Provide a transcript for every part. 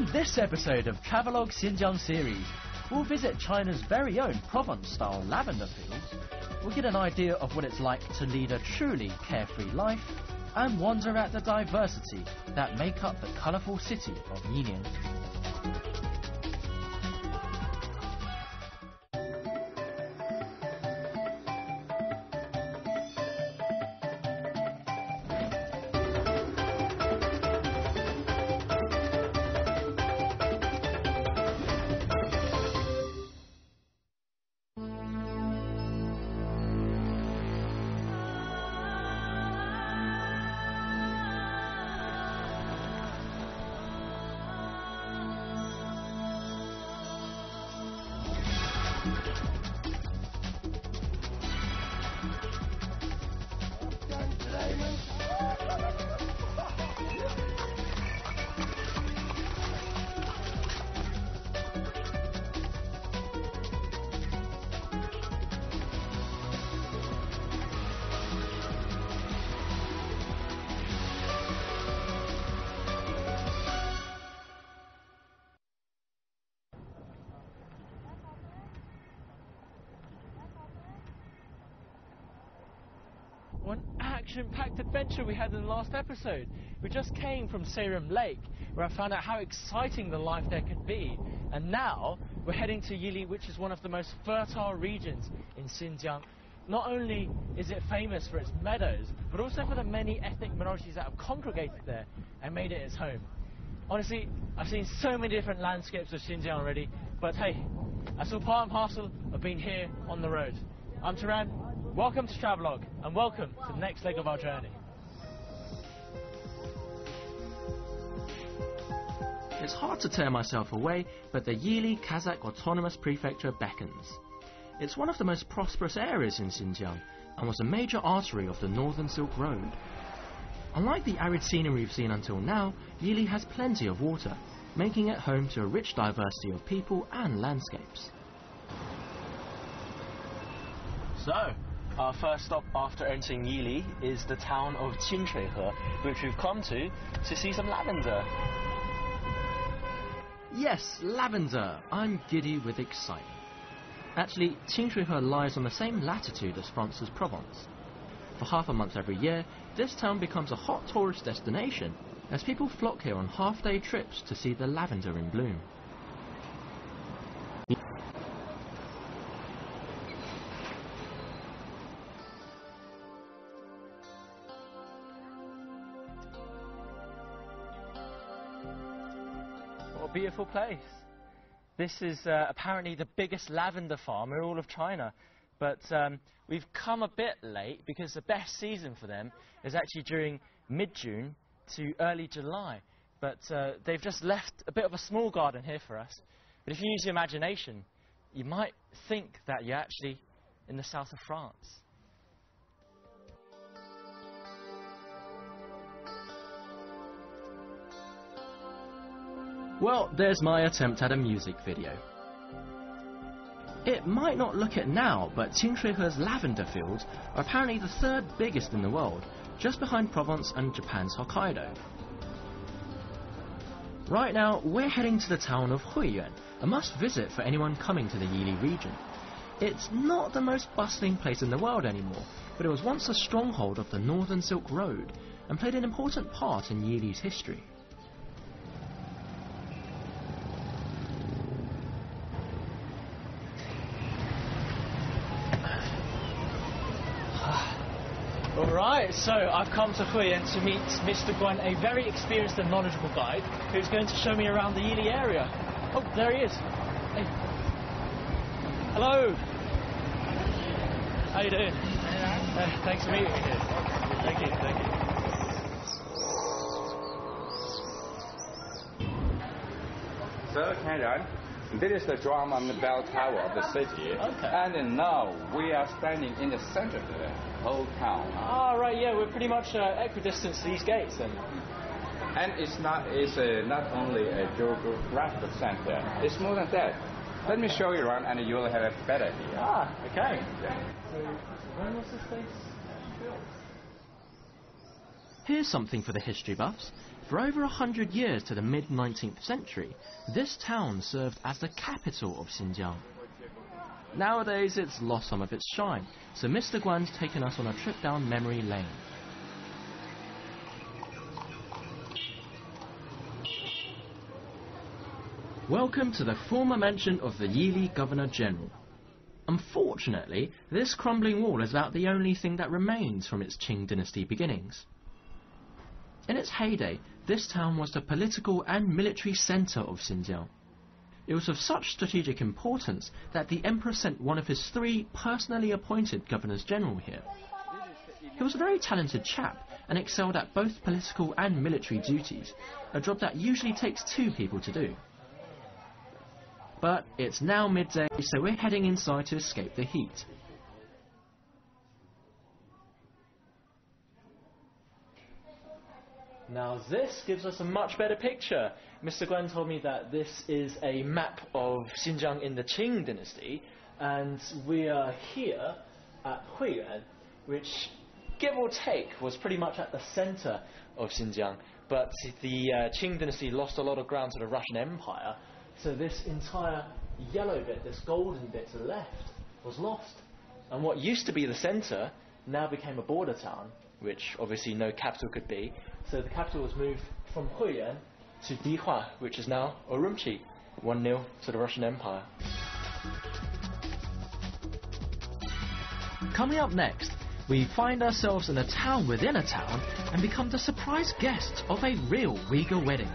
On this episode of Travelogue Xinjiang series, we'll visit China's very own Provence-style lavender fields, we'll get an idea of what it's like to lead a truly carefree life, and wonder at the diversity that make up the colourful city of Yilian. What an action-packed adventure we had in the last episode. We just came from Seirim Lake, where I found out how exciting the life there could be. And now we're heading to Yili, which is one of the most fertile regions in Xinjiang. Not only is it famous for its meadows, but also for the many ethnic minorities that have congregated there and made it its home. Honestly, I've seen so many different landscapes of Xinjiang already, but hey, that's all part and parcel of being here on the road. I'm Turan. Welcome to Travelogue, and welcome to the next leg of our journey. It's hard to tear myself away, but the Yili Kazakh Autonomous Prefecture beckons. It's one of the most prosperous areas in Xinjiang, and was a major artery of the Northern Silk Road. Unlike the arid scenery we've seen until now, Yili has plenty of water, making it home to a rich diversity of people and landscapes. So, our first stop after entering Yili is the town of Qingchuihe, which we've come to see some lavender. Yes, lavender! I'm giddy with excitement. Actually, Qingchuihe lies on the same latitude as France's Provence. For half a month every year, this town becomes a hot tourist destination, as people flock here on half-day trips to see the lavender in bloom. What a beautiful place. This is apparently the biggest lavender farm in all of China, but we've come a bit late because the best season for them is actually during mid-June to early July. But they've just left a bit of a small garden here for us. But if you use your imagination, you might think that you're actually in the south of France. Well, there's my attempt at a music video. It might not look it now, but Qingchuihe's lavender fields are apparently the third biggest in the world, just behind Provence and Japan's Hokkaido. Right now, we're heading to the town of Huiyuan, a must-visit for anyone coming to the Yili region. It's not the most bustling place in the world anymore, but it was once a stronghold of the Northern Silk Road, and played an important part in Yili's history. Alright, so I've come to Huiyuan to meet Mr. Guan, a very experienced and knowledgeable guide who's going to show me around the Yili area. Oh, there he is. Hey. Hello. How you doing? Thanks for meeting me here. Thank you, thank you. Sir, Karen, this is the drum and the bell tower of the city. Okay. And now we are standing in the center of the whole town. Ah, right, yeah, we're pretty much equidistant to these gates then. And it's not only a geographical center, it's more than that. Let me show you around and you will have a better idea. Ah, okay. Yeah. So, when was this place built? Here's something for the history buffs. For over 100 years to the mid-19th century, this town served as the capital of Xinjiang. Nowadays it's lost some of its shine, so Mr. Guan's taken us on a trip down memory lane. Welcome to the former mansion of the Yili Governor General. Unfortunately, this crumbling wall is about the only thing that remains from its Qing dynasty beginnings. In its heyday, this town was the political and military centre of Xinjiang. It was of such strategic importance that the Emperor sent one of his 3 personally appointed Governors General here. He was a very talented chap and excelled at both political and military duties, a job that usually takes 2 people to do. But it's now midday, so we're heading inside to escape the heat. Now this gives us a much better picture. Mr. Guan told me that this is a map of Xinjiang in the Qing dynasty, and we are here at Huiyuan, which, give or take, was pretty much at the centre of Xinjiang. But the Qing dynasty lost a lot of ground to the Russian Empire, so this entire yellow bit, this golden bit to the left, was lost. And what used to be the centre now became a border town, which obviously no capital could be. So the capital was moved from Huiyuan to Dihua, which is now Urumqi, 1-0 to the Russian Empire. Coming up next, we find ourselves in a town within a town and become the surprise guests of a real Uyghur wedding.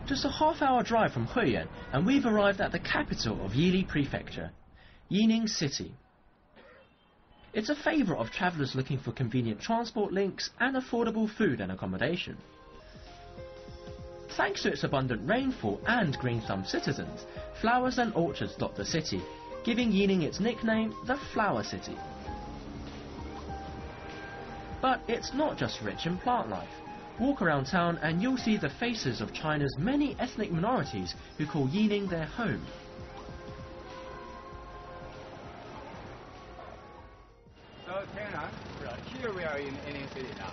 Just a half-hour drive from Huiyuan, and we've arrived at the capital of Yili Prefecture, Yining City. It's a favourite of travellers looking for convenient transport links and affordable food and accommodation. Thanks to its abundant rainfall and green-thumb citizens, flowers and orchards dot the city, giving Yining its nickname, the Flower City. But it's not just rich in plant life. Walk around town and you'll see the faces of China's many ethnic minorities who call Yining their home. So, Tiana, here we are in Yining City now.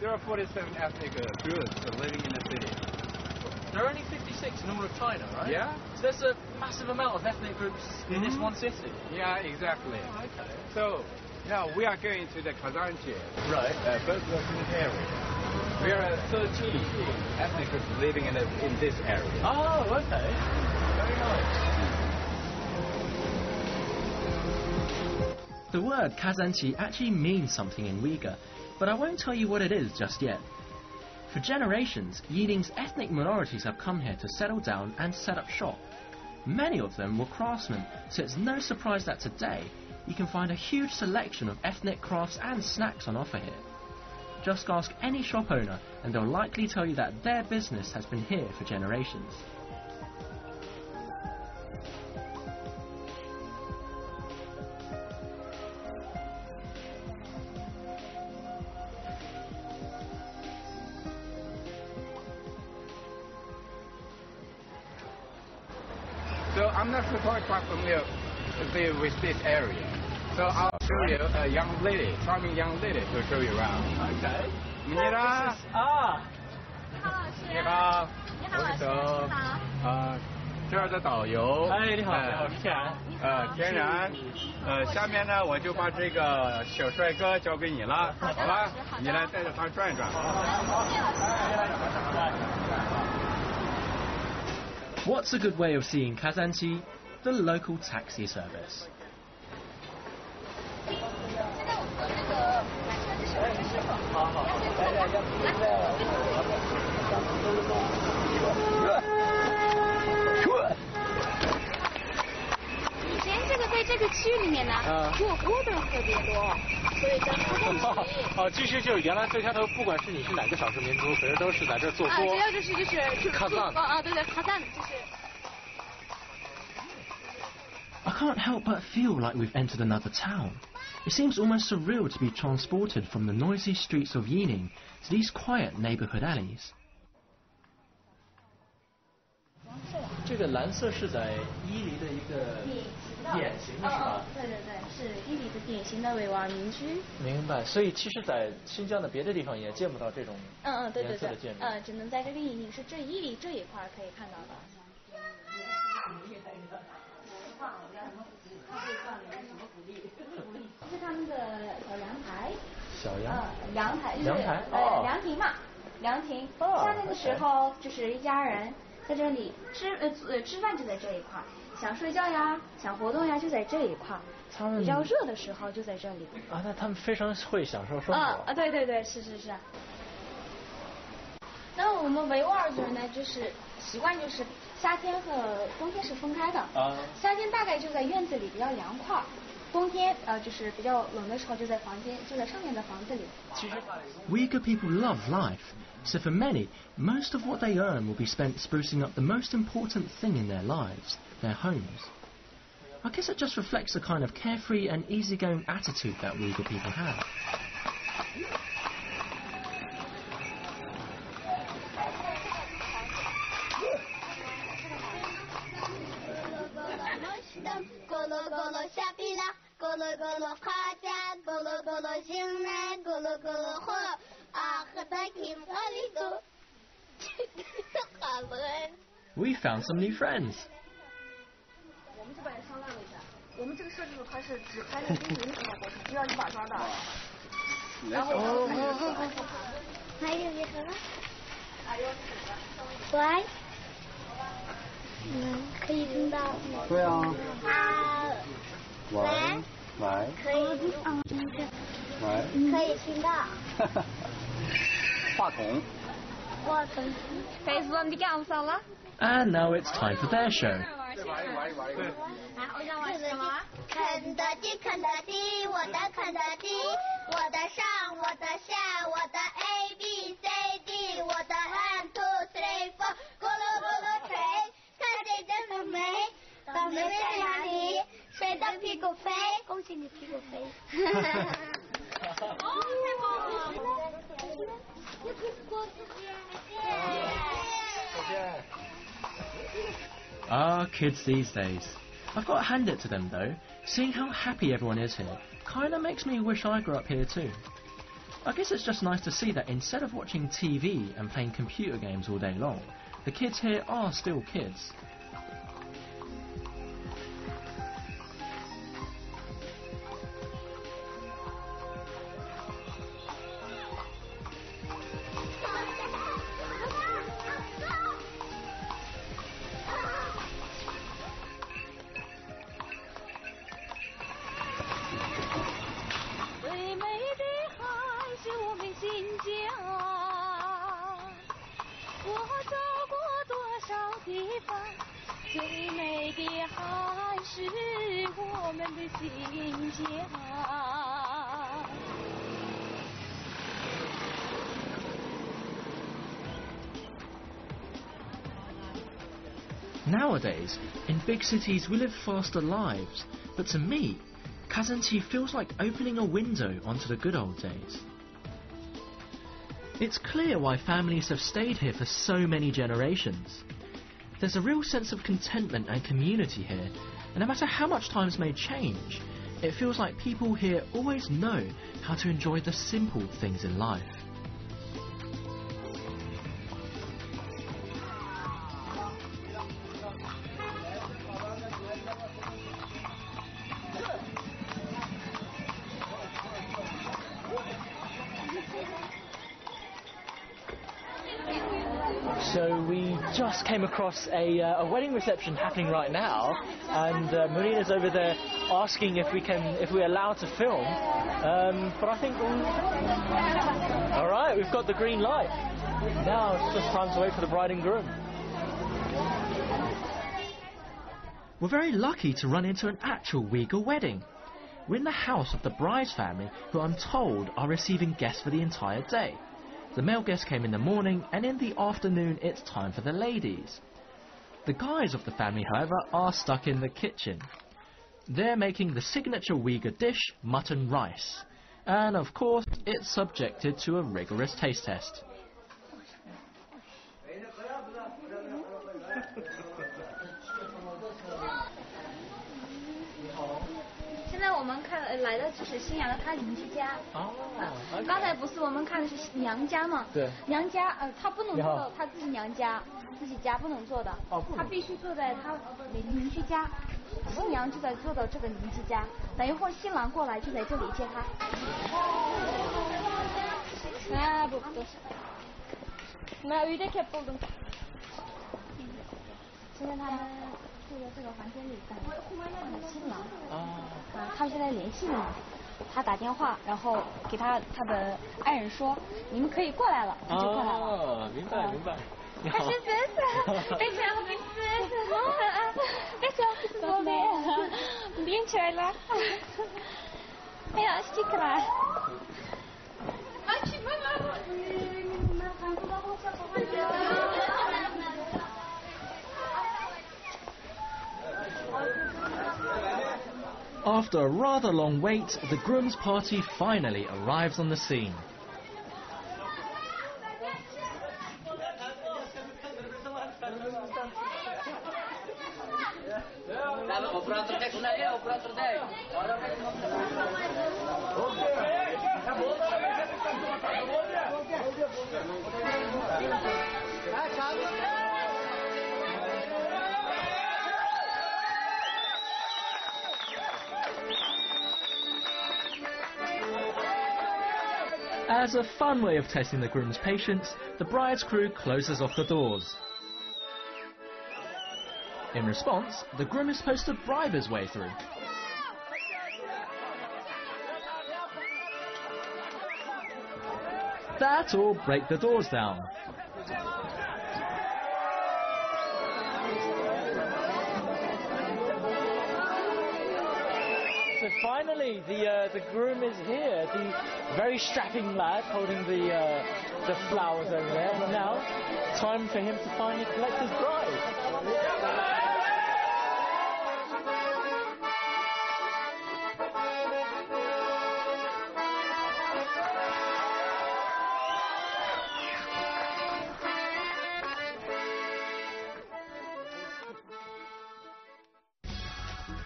There are 47 ethnic groups living in the city. There are only 56 in all of China, right? Yeah. So there's a massive amount of ethnic groups in this one city. Yeah, exactly. Oh, okay. So, now we are going to the Kazanchi, Right. first area. There are 13 ethnic groups living in this area. Oh, okay. Very nice. The word Kazanchi actually means something in Uyghur, but I won't tell you what it is just yet. For generations, Yining's ethnic minorities have come here to settle down and set up shop. Many of them were craftsmen, so it's no surprise that today you can find a huge selection of ethnic crafts and snacks on offer here. Just ask any shop owner and they'll likely tell you that their business has been here for generations. So I'm not quite familiar with this area. So I'll show you a young lady, charming young lady, to show you around. Okay. 你好。你好。你好，老师，你好。这儿的导游。哎，你好，你好，我是天然。天然。下面呢，我就把这个小帅哥交给你了，好吧？你来带着他转一转。What's a good way of seeing Kazanchi? The local taxi service. I can't help but feel like we've entered another town. It seems almost surreal to be transported from the noisy streets of Yining to these quiet neighbourhood alleys. 这个蓝色是在伊犁的一个典型的是吧？对对对，是伊犁的典型的维吾尔民居。明白。所以其实，在新疆的别的地方也见不到这种对对对颜色的建筑。只能在这个伊犁这一块可以看到的。这是他们的小阳台。阳台就是凉亭嘛，凉亭。夏天的时候就是一家人在这里吃饭就在这一块，想睡觉呀，想活动呀就在这一块。他们比较热的时候就在这里。那他们非常会享受生活。对对对，是。那我们维吾尔族人呢，就是习惯就是夏天和冬天是分开的。夏天大概就在院子里比较凉快，冬天就是比较冷的时候就在上面的房子里。Uyghur people love life, so for many, most of what they earn will be spent sprucing up the most important thing in their lives, their homes. I guess it just reflects the kind of carefree and easygoing attitude that Uyghur people have. We found some new friends. 我们这边也商量了一下，我们这个设置的它是只拍那冰淇淋的过程，只要一把抓到。然后还有一个，喂，可以听到。对啊。喂。可以可以听到。话筒。可以说你干啥了？ And now it's time for their show. 肯德基，我的肯德基，我的上，我的下，我的 A B C D， 我的 1 2 3 4， 咕噜咕噜吹，看谁这么美，倒霉在哪里？谁的屁股飞？恭喜你屁股飞。太棒了！Kids these days. I've got to hand it to them though. Seeing how happy everyone is here kinda makes me wish I grew up here too. I guess it's just nice to see that instead of watching TV and playing computer games all day long, the kids here are still kids. Nowadays, in big cities we live faster lives, but to me, Kazanchi feels like opening a window onto the good old days. It's clear why families have stayed here for so many generations. There's a real sense of contentment and community here, and no matter how much times may change, it feels like people here always know how to enjoy the simple things in life. So we just came across a wedding reception happening right now, and Marina's over there asking if we're allowed to film. But I think all right, we've got the green light. Now it's just time to wait for the bride and groom. We're very lucky to run into an actual Uyghur wedding. We're in the house of the bride's family, who I'm told are receiving guests for the entire day. The male guests came in the morning, and in the afternoon it's time for the ladies. The guys of the family, however, are stuck in the kitchen. They're making the signature Uyghur dish, mutton rice. And of course, it's subjected to a rigorous taste test. 们看来的就是新娘的她邻居家。哦。刚才不是我们看的是娘家吗？对。娘家她不能坐到她自己娘家，自己家不能坐的。哦。她必须坐在她邻居家，新娘就在坐到这个邻居家，等一会儿新郎过来就在这里接她。那不是。那有点开不动。现在他们住在这个房间里等新郎。他们现在联系你，他打电话，然后给他的爱人说，你们可以过来了，他就过来了。哦，明白。你好。编起来了。哎呀，辛苦了。After a rather long wait, the groom's party finally arrives on the scene. As a fun way of testing the groom's patience, the bride's crew closes off the doors. In response, the groom is supposed to bribe his way through. That or break the doors down. So finally, the groom is here. The very strapping lad holding the flowers over there. And now, time for him to finally collect his bride.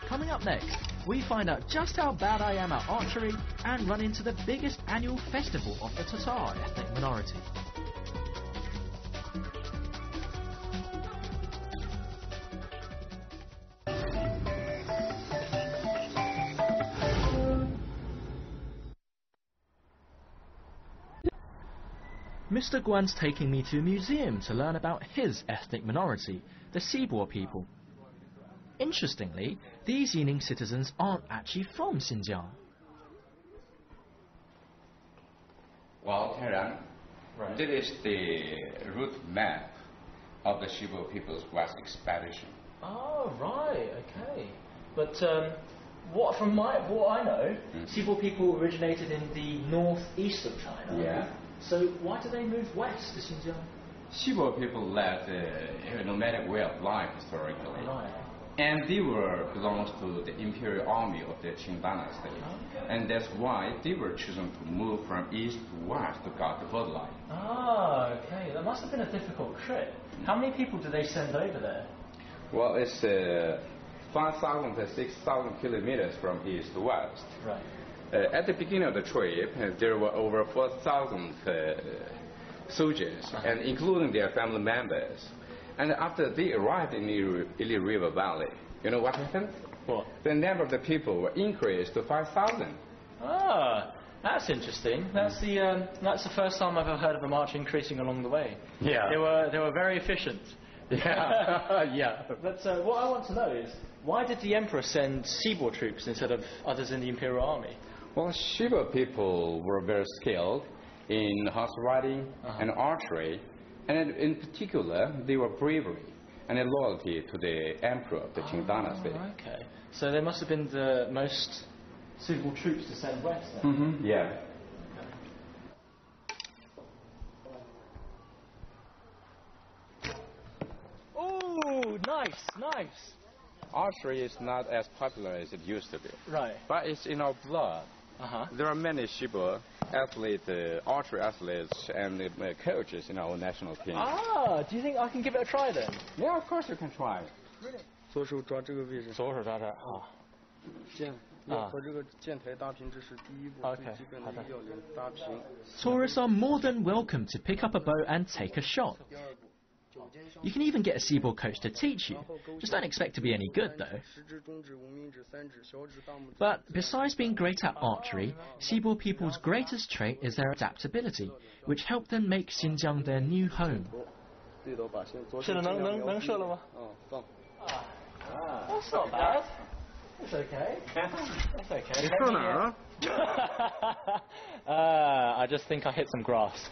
Coming up next, we find out just how bad I am at archery and run into the biggest annual festival of the Tatar ethnic minority. Mr. Guan's taking me to a museum to learn about his ethnic minority, the Sibor people. Interestingly, these Yining citizens aren't actually from Xinjiang. Well, Karen, this is the route map of the Sibor people's west expedition. Oh, right, okay. But from what I know, Sibor people originated in the northeast of China. Yeah. So why did they move west to Xinjiang? Sibor people led a nomadic way of life historically. Right. And they belongs to the imperial army of the Qing dynasty. Okay. And that's why they were chosen to move from east to west to guard the borderline. Ah, okay. That must have been a difficult trip. How many people did they send over there? Well, it's 5,000 to 6,000 kilometers from east to west. Right. At the beginning of the trip, there were over 4,000 soldiers, and including their family members. And after they arrived in the Ili River Valley, you know what happened? What? The number of the people were increased to 5,000. Ah, that's interesting. That's the first time I've ever heard of a march increasing along the way. Yeah. They were very efficient. Yeah. Yeah. But what I want to know is, why did the emperor send Sibor troops instead of others in the imperial army? Well, Sibor people were very skilled in horse riding and archery, and in particular, they were bravery and loyalty to the emperor of the Qing dynasty. Okay. So they must have been the most suitable troops to send west then? Mm-hmm. Yeah. Oh, nice. Archery is not as popular as it used to be. Right. But it's in our blood. There are many Sibor athletes, archery athletes, and coaches in our national team. Ah, do you think I can give it a try then? Yeah, of course you can try. Really? 左手抓这个位置。左手抓这儿。好。Tourists are more than welcome to pick up a boat and take a shot. You can even get a seaboard coach to teach you. Just don't expect to be any good, though. But besides being great at archery, seaboard people's greatest trait is their adaptability, which helped them make Xinjiang their new home. That's not bad. It's okay. It's okay. I just think I hit some grass.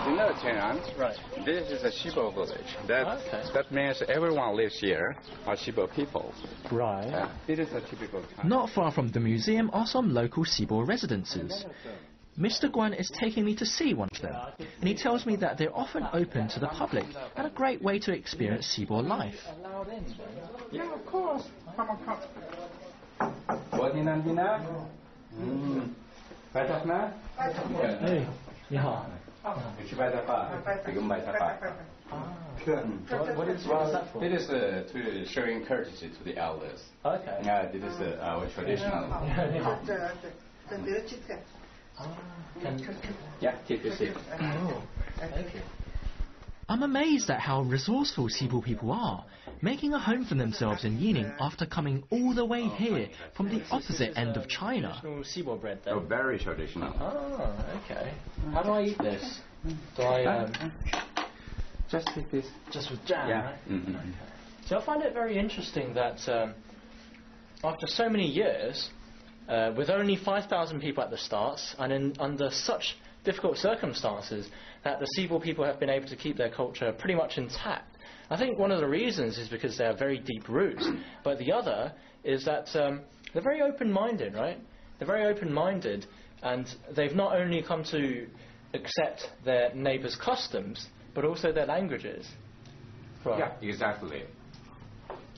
You know Tian'an? Right. This is a Shibo village. That means everyone lives here are Shibo people. Right. It is a typical town. Not far from the museum are some local seaboard residences. Mr. Guan is taking me to see one of them, and he tells me that they're often open to the public and a great way to experience seaboard life. Yeah, of course. Come on, come. Hey, 你好. What is that for? It is to showing courtesy to the elders. Okay. Yeah, this is our traditional. Yeah, take a seat. Oh, thank you. I'm amazed at how resourceful seaboard people are, making a home for themselves in Yining after coming all the way here from the opposite end of China. Seaboard bread then? Oh, very traditional. Oh, okay. How do I eat this? Do I just take this? Just with jam, Yeah. right? Mm-hmm. Okay. So I find it very interesting that after so many years, with only 5,000 people at the start, and under such difficult circumstances, that the seaboard people have been able to keep their culture pretty much intact. I think one of the reasons is because they have very deep roots, but the other is that they're very open-minded, right? They're very open-minded, and they've not only come to accept their neighbours' customs, but also their languages. Right. Yeah, exactly.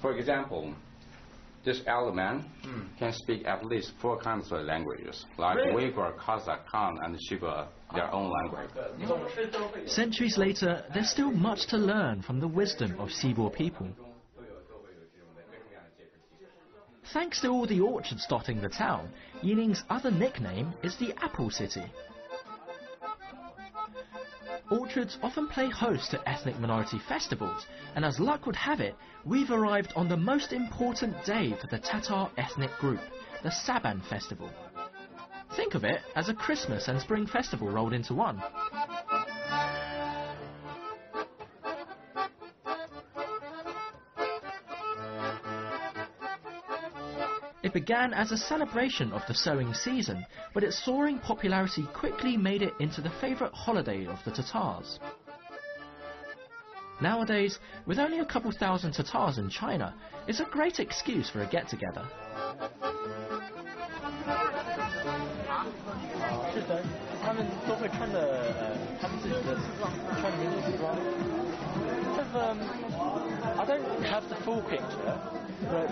For example, this elder man can speak at least 4 kinds of languages, like Uyghur, Kazakh, Han, and Shiba, their own language. Centuries later, there's still much to learn from the wisdom of seaboard people. Thanks to all the orchards dotting the town, Yining's other nickname is the Apple City. Orchards often play host to ethnic minority festivals, and as luck would have it, we've arrived on the most important day for the Tatar ethnic group, the Saban Festival. Think of it as a Christmas and spring festival rolled into one. It began as a celebration of the sowing season, but its soaring popularity quickly made it into the favourite holiday of the Tatars. Nowadays, with only a couple thousand Tatars in China, it's a great excuse for a get-together. 是的，他们都会穿的他们自己的穿的民族服装。I don't have the full picture, but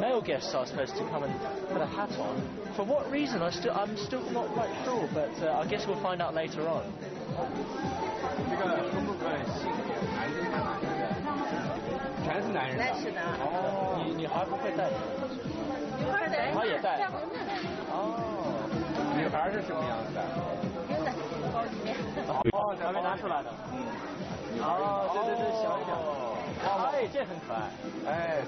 male guests are supposed to come and put a hat on. For what reason? I'm still not quite sure, but I guess we'll find out later on. 这个部分性别，男的看哪个？全是男人的。男士的。哦，女孩不会戴。女孩也戴。哦。女孩是什么样子的？哦，还没拿出来的。哦，对对对，小一点。哎，这很可爱。哎，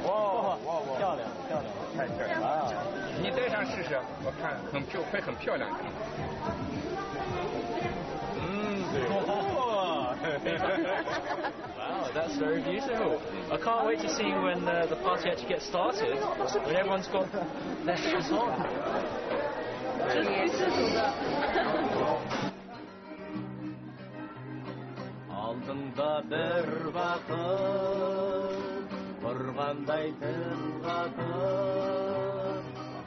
哇，漂亮漂亮，太漂亮了！你戴上试试，我看会很漂亮的。Wow, that's very beautiful. I can't wait to see when the party actually gets started, when everyone's got their hats on. Altında bir bakır, ormanday tırgatır,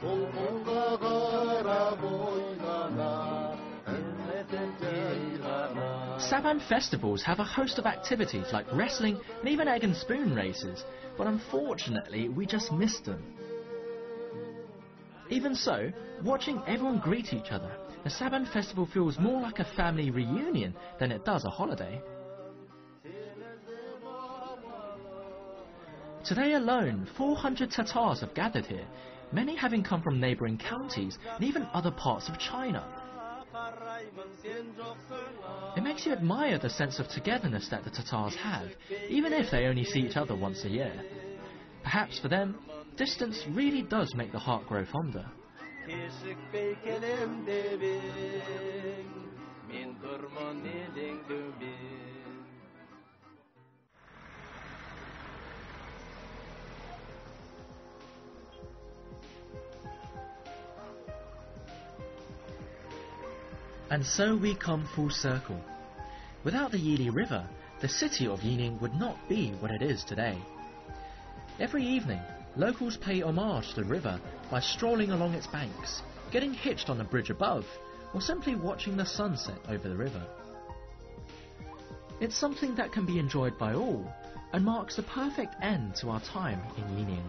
bulbulda kara boynana, ümmetin ceylana. Saban festivals have a host of activities like wrestling and even egg and spoon races, but unfortunately we just missed them. Even so, watching everyone greet each other, the Saban festival feels more like a family reunion than it does a holiday. Today alone, 400 Tatars have gathered here, many having come from neighbouring counties and even other parts of China. It makes you admire the sense of togetherness that the Tatars have, even if they only see each other once a year. Perhaps for them, distance really does make the heart grow fonder. And so we come full circle. Without the Yili River, the city of Yining would not be what it is today. Every evening, locals pay homage to the river by strolling along its banks, getting hitched on the bridge above, or simply watching the sunset over the river. It's something that can be enjoyed by all, and marks the perfect end to our time in Yining.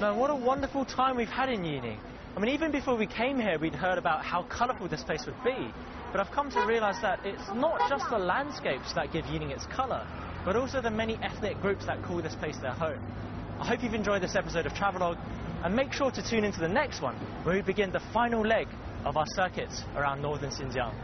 Man, what a wonderful time we've had in Yining. I mean, even before we came here, we'd heard about how colourful this place would be. But I've come to realise that it's not just the landscapes that give Yining its colour, but also the many ethnic groups that call this place their home. I hope you've enjoyed this episode of Travelogue, and make sure to tune into the next one, where we begin the final leg of our circuits around northern Xinjiang.